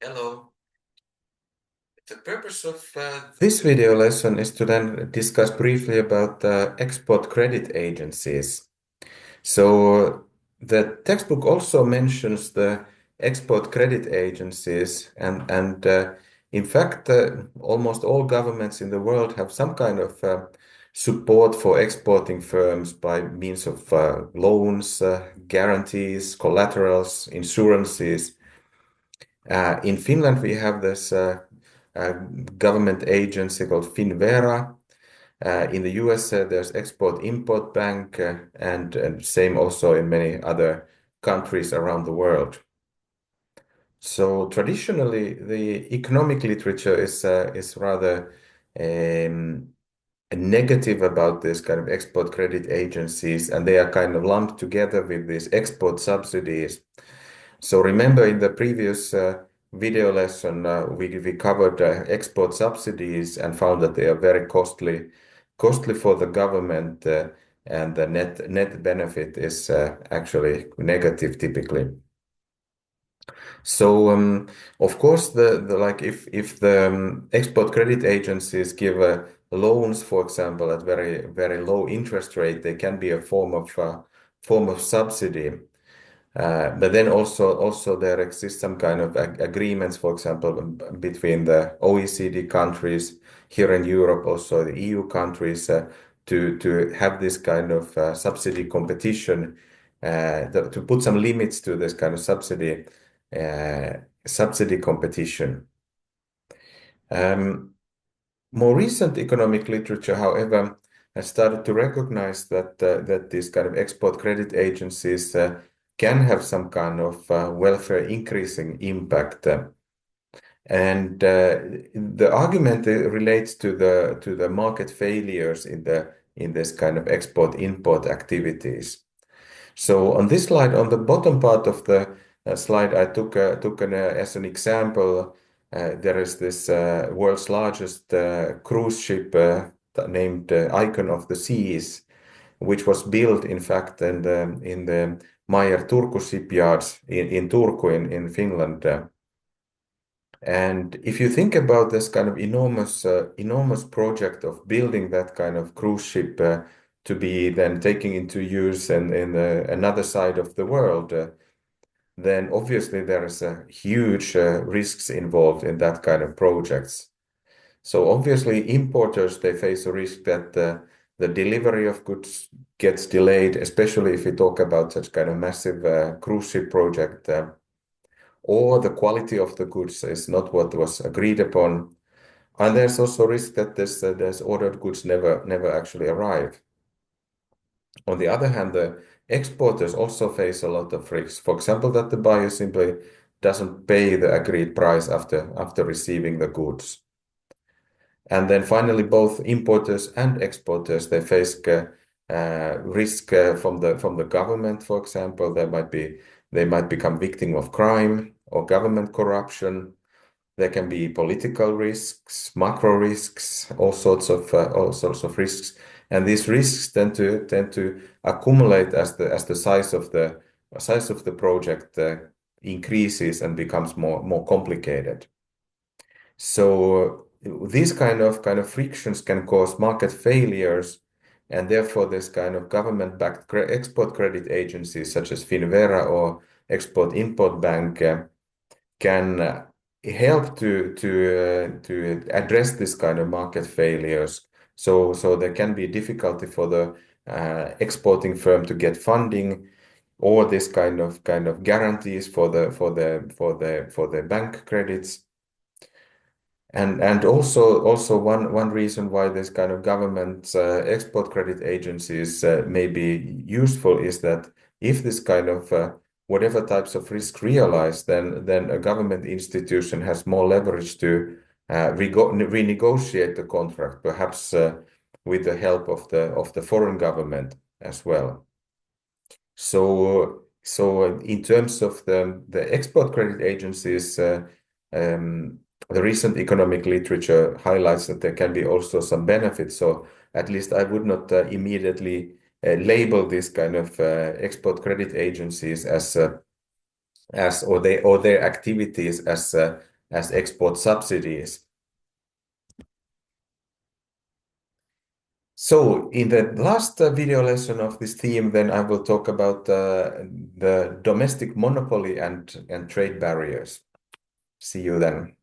Hello. The purpose of this video lesson is to then discuss briefly about export credit agencies. So the textbook also mentions the export credit agencies, and in fact, almost all governments in the world have some kind of support for exporting firms by means of loans, guarantees, collaterals, insurances. In Finland, we have this uh, government agency called Finvera. In the US, there's Export-Import Bank, and same also in many other countries around the world. So traditionally, the economic literature is rather negative about this kind of export credit agencies, and they are kind of lumped together with these export subsidies. So remember in the previous video lesson, we covered export subsidies and found that they are very costly for the government, and the net benefit is actually negative typically. So of course, the like if the export credit agencies give loans, for example, at very low interest rate, they can be a form of subsidy. But then also there exists some kind of agreements, for example, between the OECD countries here in Europe, also the EU countries, to have this kind of subsidy competition, to put some limits to this kind of subsidy competition. More recent economic literature, however, has started to recognize that these kind of export credit agencies can have some kind of welfare increasing impact. And the argument relates to the market failures in this kind of export-import activities. So on this slide, on the bottom part of the slide, I took as an example, there is this world's largest cruise ship named Icon of the Seas, which was built, in fact, in the Meyer Turku shipyards in Turku in Finland. And if you think about this kind of enormous project of building that kind of cruise ship to be then taking into use in another side of the world, then obviously there is a huge risks involved in that kind of projects. So obviously importers, they face a risk that the delivery of goods gets delayed, especially if we talk about such kind of massive cruise ship project, or the quality of the goods is not what was agreed upon. And there's also risk that there's ordered goods never actually arrive. On the other hand, the exporters also face a lot of risks. For example, that the buyer simply doesn't pay the agreed price after receiving the goods. And then finally, both importers and exporters, they face risk from the government. For example, they might become victim of crime or government corruption. There can be political risks, macro risks, all sorts of risks, and these risks tend to accumulate as the size of the project increases and becomes more complicated. So these kind of frictions can cause market failures, and therefore this kind of government-backed export credit agencies such as Finvera or Export-Import Bank can help to address this kind of market failures. So there can be difficulty for the exporting firm to get funding, or this kind of guarantees for the bank credits. And also one reason why this kind of government export credit agencies may be useful is that if this kind of whatever types of risk realize, then a government institution has more leverage to renegotiate the contract, perhaps with the help of the foreign government as well. So in terms of the export credit agencies, the recent economic literature highlights that there can be also some benefits. So at least I would not immediately label this kind of export credit agencies as or their activities as as export subsidies. So in the last video lesson of this theme, then I will talk about the domestic monopoly and trade barriers. See you then.